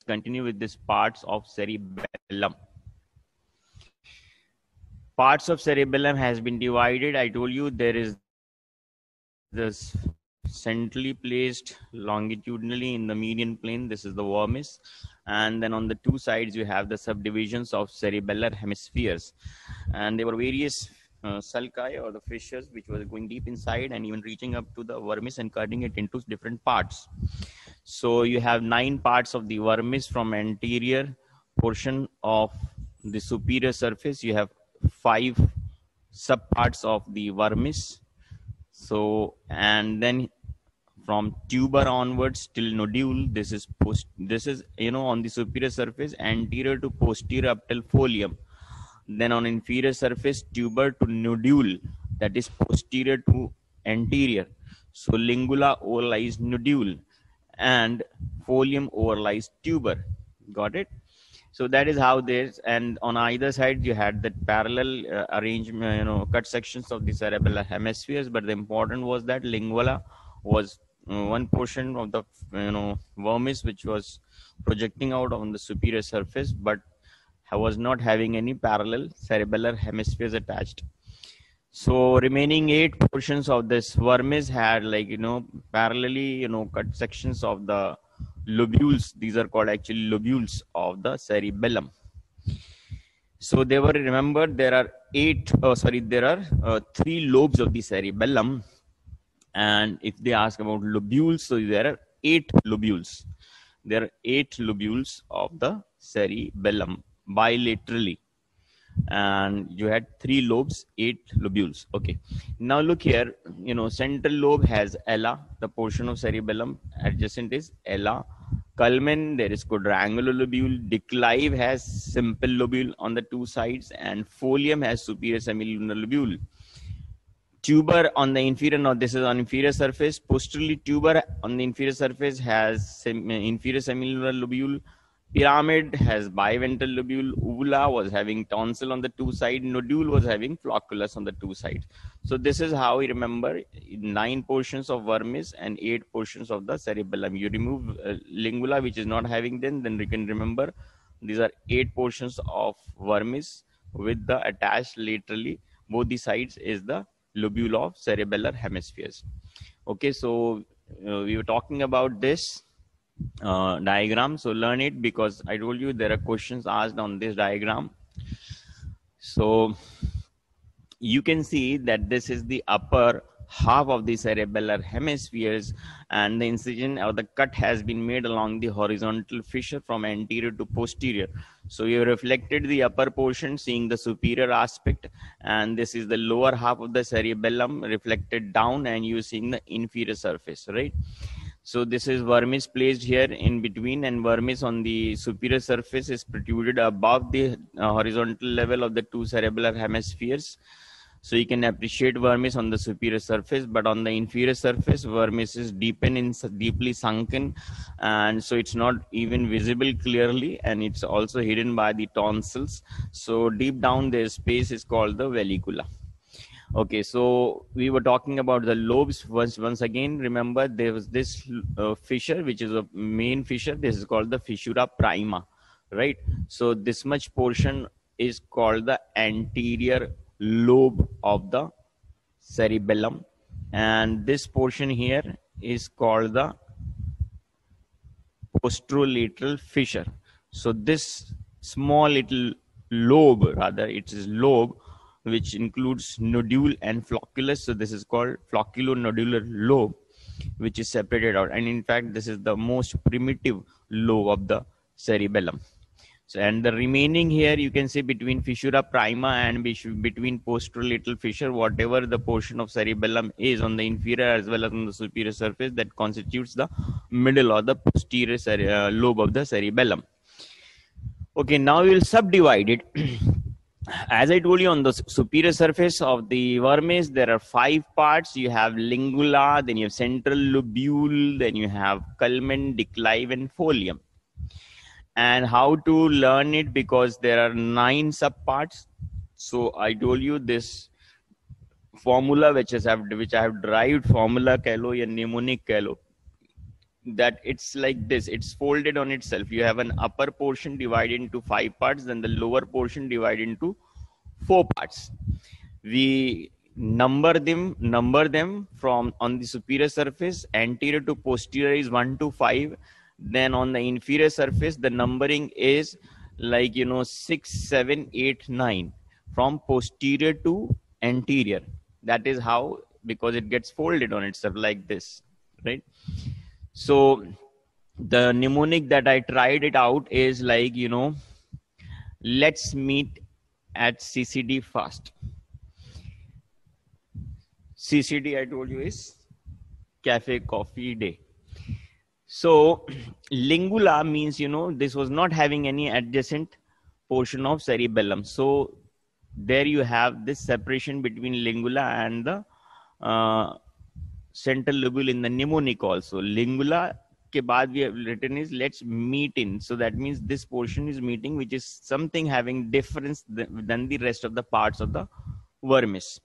continue with this parts of cerebellum. Parts of cerebellum has been divided. I told you there is this centrally placed longitudinally in the median plane. This is the vermis. And then on the two sides, you have the subdivisions of cerebellar hemispheres. And there were various sulci or the fissures which was going deep inside and even reaching up to the vermis and cutting it into different parts. So you have 9 parts of the vermis from anterior portion of the superior surface. You have 5 subparts of the vermis. So, and then from tuber onwards till nodule, this is on the superior surface anterior to posterior up till folium. Then on inferior surface tuber to nodule, that is posterior to anterior. So lingula overlies nodule and folium overlies tuber. Got it? So that is how there's, and on either side you had that parallel arrangement, cut sections of the cerebellar hemispheres. But the important was that lingula was one portion of the vermis which was projecting out on the superior surface, but was not having any parallel cerebellar hemispheres attached. So remaining 8 portions of this vermis had parallelly cut sections of the lobules. These are called actually lobules of the cerebellum. So there are 3 lobes of the cerebellum. And if they ask about lobules, so there are 8 lobules. There are 8 lobules of the cerebellum bilaterally. And you had 3 lobes, 8 lobules. Okay. Now look here, central lobe has ala, the portion of cerebellum adjacent is ala. Culmen, there is quadrangular lobule. Declive has simple lobule on the 2 sides, and folium has superior semilunar lobule. Tuber on the inferior, now this is on inferior surface. Posteriorly, tuber on the inferior surface has inferior semilunar lobule. Pyramid has biventral lobule. Uvula was having tonsil on the 2 sides. Nodule was having flocculus on the 2 sides. So this is how we remember 9 portions of vermis and 8 portions of the cerebellum. You remove lingula, which is not having then we can remember these are 8 portions of vermis with the attached laterally both the sides is the lobule of cerebellar hemispheres. Okay, so we were talking about this diagram, so learn it because I told you there are questions asked on this diagram. So you can see that this is the upper half of the cerebellar hemispheres, and the incision or the cut has been made along the horizontal fissure from anterior to posterior. So you reflected the upper portion seeing the superior aspect, and this is the lower half of the cerebellum reflected down and you seeing the inferior surface, right? So this is vermis placed here in between, and vermis on the superior surface is protruded above the horizontal level of the 2 cerebellar hemispheres. So you can appreciate vermis on the superior surface, but on the inferior surface, vermis is deeply sunken, and so it's not even visible clearly, and it's also hidden by the tonsils. So deep down their space is called the vallicula. Okay, so we were talking about the lobes. Once again, remember there was this fissure, which is a main fissure. This is called the fissura prima, right? So this much portion is called the anterior lobe of the cerebellum, and this portion here is called the posterolateral fissure. So this small little lobe, rather it is lobe, which includes nodule and flocculus. So this is called flocculonodular lobe, which is separated out, and in fact this is the most primitive lobe of the cerebellum. So, and the remaining here you can see between fissura prima and between posterolateral fissure, whatever the portion of cerebellum is on the inferior as well as on the superior surface, that constitutes the middle or the posterior lobe of the cerebellum. Okay, now we will subdivide it. As I told you, on the superior surface of the vermis, there are 5 parts. You have lingula, then you have central lobule, then you have culmen, declive, and folium. And how to learn it, because there are 9 subparts. So I told you this formula which I have derived, formula keh lo ya mnemonic keh lo, that it's like this, it's folded on itself. You have an upper portion divided into 5 parts, then the lower portion divided into 4 parts. We number them from on the superior surface. Anterior to posterior is 1 to 5. Then on the inferior surface, the numbering is like, 6, 7, 8, 9 from posterior to anterior. That is how, because it gets folded on itself like this, right? So the mnemonic that I tried it out is like, let's meet at CCD fast. CCD, I told you, is Cafe Coffee Day. So lingula means, this was not having any adjacent portion of cerebellum. So there you have this separation between lingula and the central lobule in the mnemonic also. Lingula ke baad we have written is let's meet in. So that means this portion is meeting, which is something having difference than the rest of the parts of the vermis.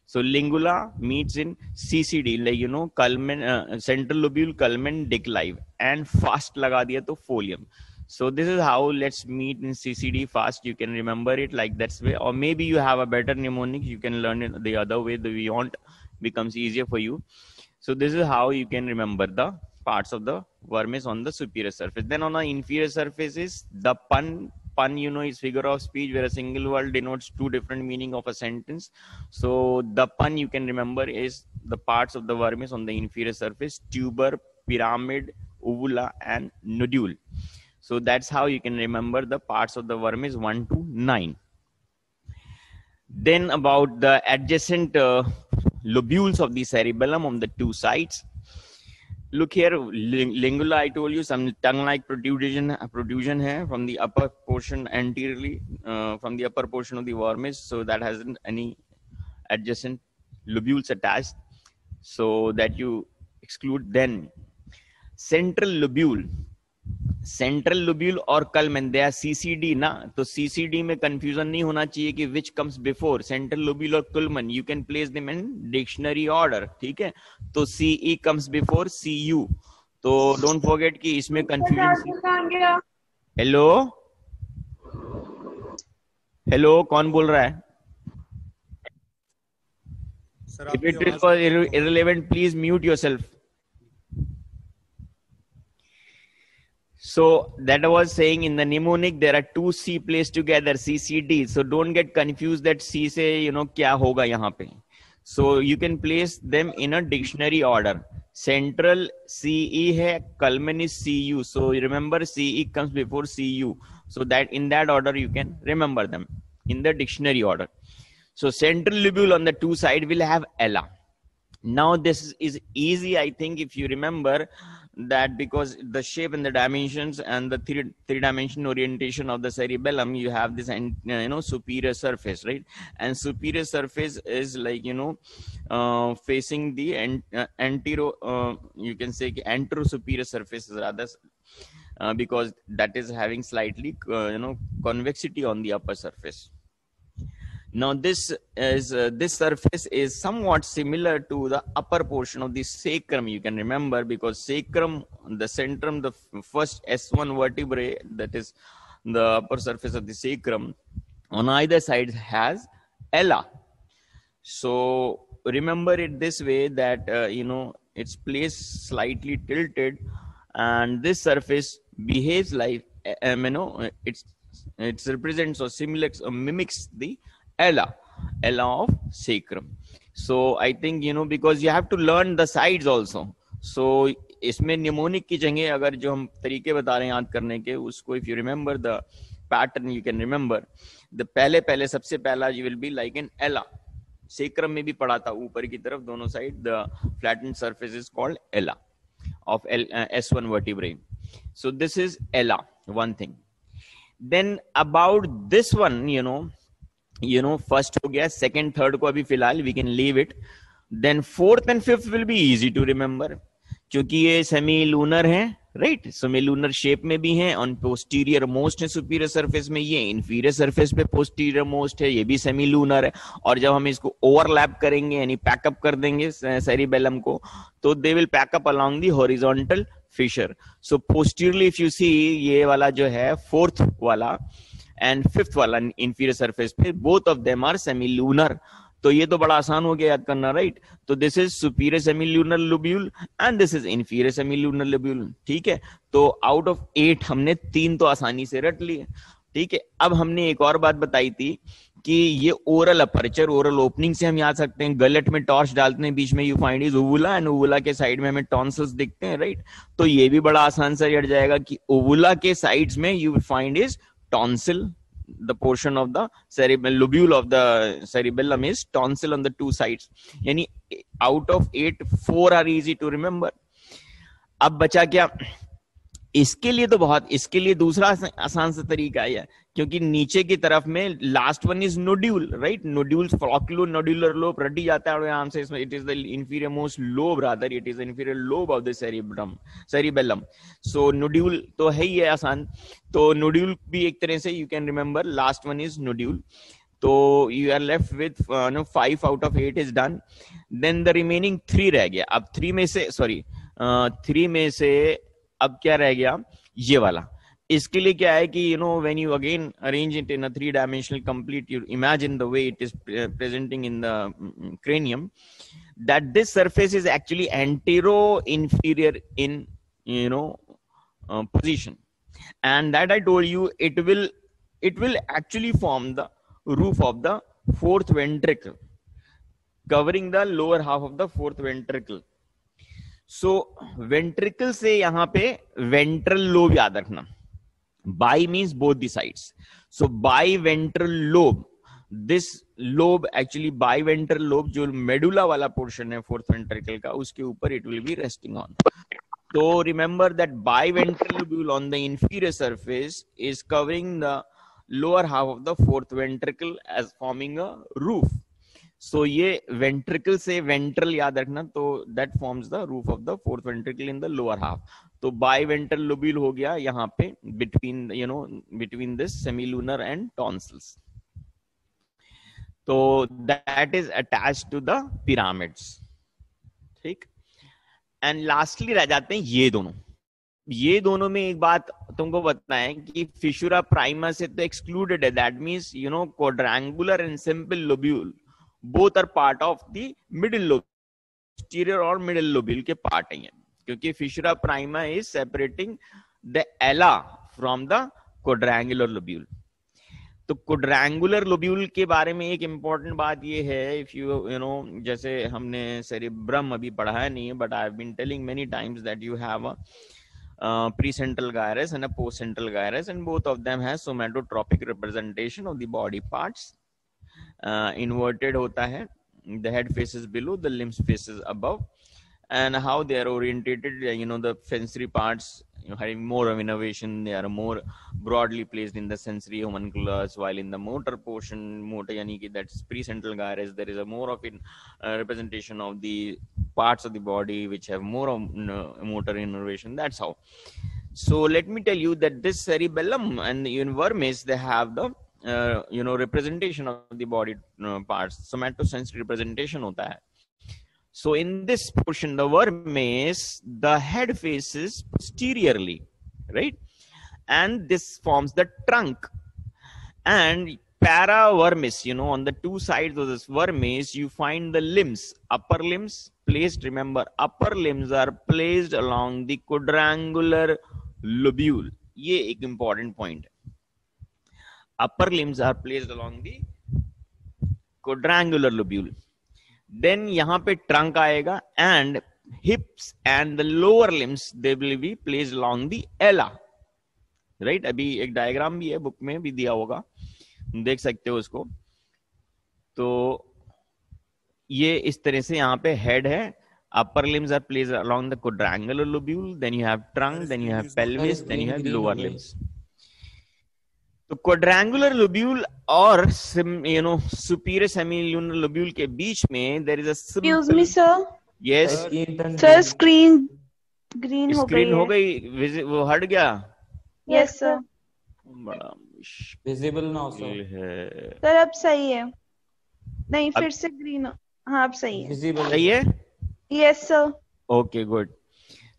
So lingula meets in CCD, like, culmen, central lobule, culmen, declive, and fast laga diya to folium. So this is how let's meet in CCD fast. You can remember it like that way, or maybe you have a better mnemonic. You can learn it the other way. The beyond becomes easier for you. So this is how you can remember the parts of the vermis on the superior surface. Then on the inferior surface is the pun. Pun, is figure of speech where a single word denotes 2 different meaning of a sentence. So the pun you can remember is the parts of the vermis on the inferior surface: tuber, pyramid, uvula, and nodule. So that's how you can remember the parts of the vermis 1 to 9. Then about the adjacent lobules of the cerebellum on the 2 sides. Look here, lingula, I told you, some tongue-like protrusion hai from the upper portion anteriorly, from the upper portion of the vermis. So that hasn't any adjacent lobules attached. So that you exclude. Then central lobule और culmen, they are CCD ना, तो CCD में confusion नहीं होना चाहिए कि which comes before central lobule और culmen. You can place them in dictionary order, ठीक है? तो CE comes before CU, तो don't forget कि इसमें confusion. Hello, कौन बोल रहा है? If it is for irrelevant, please mute yourself. So that I was saying, in the mnemonic there are 2 C placed together, CCD. So don't get confused that C से क्या होगा यहाँ पे. So you can place them in a dictionary order. Central CE है, culmen is CU. So remember CE comes before CU. So that in that order you can remember them in the dictionary order. So central lobule on the 2 side will have ella. Now this is easy, I think, if you remember that, because the shape and the dimensions and the three-dimensional orientation of the cerebellum, you have this superior surface, right? And superior surface is like facing the antero, you can say antero superior surface rather, because that is having slightly convexity on the upper surface. Now this surface is somewhat similar to the upper portion of the sacrum. You can remember, because sacrum, the centrum, the first S1 vertebrae, that is the upper surface of the sacrum, on either side has ella. So remember it this way, that it's placed slightly tilted, and this surface behaves like it represents or simulates or mimics the ella of sacrum. So I think because you have to learn the sides also. So इसमें mnemonic की जगह अगर जो हम तरीके बता रहे हैं याद करने के, उसको if you remember the pattern, you can remember the पहले सबसे पहला you will be like an ella. sacrum में भी पढ़ा था, ऊपर की तरफ दोनों side the flattened surface is called ella of S1 vertebrae. So this is ella, one thing. Then about this one, first हो गया, second, third को अभी फिलहाल we can leave it. Then fourth and fifth will be easy to remember, क्योंकि ये semi lunar है, right, semi lunar shape में भी है, ऑन पोस्टीरियर मोस्ट है सुपीरियर सरफेस में, ये इंफीरियर सरफेस पे पोस्टीरियर मोस्ट है, ये भी सेमी लूनर है। और जब हम इसको ओवरलैप करेंगे यानी पैकअप कर देंगे सेरिबेलम को, तो they will pack up along the horizontal fissure. So posteriorly if you see, ये वाला जो है फोर्थ वाला एंड फिफ्थ वाला इंफीरियर सरफेस पे, both of them are semi lunar. तो ये तो बड़ा आसान हो गया याद करना, राइट। तो this is superior सेमील्यूनर lobule and this is inferior सेमील्यूनर lobule, ठीक है। तो आउट ऑफ 8 हमने 3 तो आसानी से रट लिए, ठीक है। अब हमने एक और बात बताई थी कि ये ओरल अपर्चर, ओरल ओपनिंग से हम याद सकते हैं, गलट में टॉर्च डालते हैं, बीच में यू फाइंड इज ओवुला एंड ओवुला के साइड में हमें टॉन्सिल्स दिखते हैं, राइट। तो ये भी बड़ा आसान से रट जाएगा कि ओवुला के साइड्स में you find is tonsil, the portion of the cerebellum, lobule of the cerebellum is tonsil on the 2 sides. यानी out of 8 4 are easy to remember. अब बचा क्या, इसके लिए तो बहुत, इसके लिए दूसरा आसान सा तरीका है, क्योंकि नीचे की तरफ में last one is nodule, right. Nodules flocculo nodular lobe रट ही जाता है आराम से इसमें। It is the inferior most lobe, rather it is inferior lobe of the cerebellum. So nodule तो है ही है आसान। तो नोड्यूल भी एक तरह से you can remember, last one is nodule. तो you are left with 5 out of 8 is done. Then the remaining 3 रह गया। अब 3 में से अब क्या रह गया, ये वाला। इसके लिए क्या है कि when you again arrange it in a 3-dimensional complete, you imagine the way it is presenting in the cranium, that this surface is actually antero-inferior in position, and that I told you it will actually form the roof of the 4th ventricle, covering the lower half of the 4th ventricle. So ventricle से यहां पे ventral lobe याद रखना, bi means both the sides. So biventral lobe, this lobe actually biventral lobe जो medulla वाला portion है 4th ventricle का, उसके ऊपर it will be resting on. तो remember that by ventral lobule on the inferior surface is covering the lower half of the 4th ventricle as forming a roof. So ये ventricle से ventral याद रखना, तो that forms the roof of the 4th ventricle in the lower half. तो by ventral lobule हो गया यहाँ पे between this semilunar and tonsils. तो that is attached to the pyramids, ठीक। एंड लास्टली रह जाते हैं ये दोनों में एक बात तुमको बताएं कि फिशुरा प्राइमा से तो एक्सक्लूडेड है, that means quadrangular and simple lobule both are part of the middle lobe, posterior और middle lobule के part है, क्योंकि fissura prima is separating the ala from the quadrangular lobule। तो quadrangular lobule के बारे में एक important बात ये है, if you जैसे हमने cerebrum अभी पढ़ा है नहीं, but I have been telling many times that you have a precentral gyrus and a postcentral gyrus, and both of them has somatotropic representation of the body parts। Inverted होता है, the head faces below, the limbs faces above, and how they are orientated, the sensory parts having more of innervation, they are more broadly placed in the sensory homunculus, while in the motor portion, yani ki that's precentral gyrus, there is a more of representation of the parts of the body which have more of motor innervation. That's how. So let me tell you that this cerebellum and the vermis, they have the representation of the body parts, somatosensory representation hota hai. So in this portion, the vermis, the head faces posteriorly, right, and this forms the trunk. And paravermis, on the 2 sides of this vermis, you find the limbs, upper limbs placed, remember, upper limbs are placed along the quadrangular lobule. ये एक important point है, upper limbs are placed along the quadrangular lobule. Then यहाँ पे trunk आएगा, and hips and the lower limbs, they will be placed along the ala, right। अभी एक diagram भी है, बुक में भी दिया होगा, देख सकते हो उसको। तो ये इस तरह से यहाँ पे head है, upper limbs are placed along the quadrangular lobule, then you have trunk, then you have pelvis, then you have lower limbs। तो क्वाड्रेंगुलर लोब्यूल और सुपीरियर सेमीलूनर लोब्यूल के बीच में there is a excuse me sir, yes sir screen green हो screen गई हो है। गई, वो हट गया। Yes sir. बड़ा विजिबल नाउ मुश्किल सर। है। सर अब सही है। नहीं अब फिर से ग्रीन। हाँ अब सही है। विजिबल सही है। Yes sir. Okay good.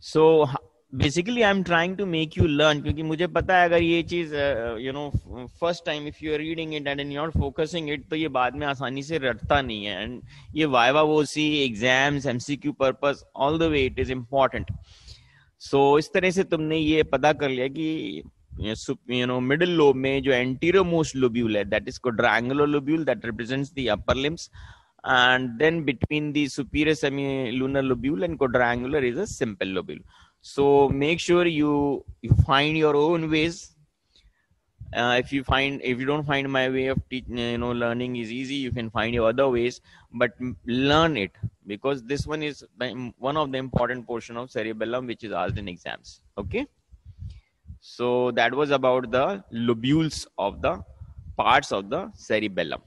So basically I am trying to make you learn, क्योंकि मुझे पता है अगर ये चीज first time if you are reading it and you are focusing it, तो ये बाद में आसानी से रटता नहीं है। एंड ये viva voce exams MCQ purpose all the way it is important. So इस तरह से तुमने ये पता कर लिया कि मिडिल लोब में जो एंटीरियर मोस्ट लोब्यूल है, that is quadrangular lobule that represents the upper limbs, and then between the superior semilunar lobule and quadrangular is a simple lobule. So make sure you find your own ways. If you don't find my way of learning is easy, you can find your other ways, but learn it, because this one is one of the important portion of cerebellum which is asked in exams. Okay, so that was about the lobules of the parts of the cerebellum.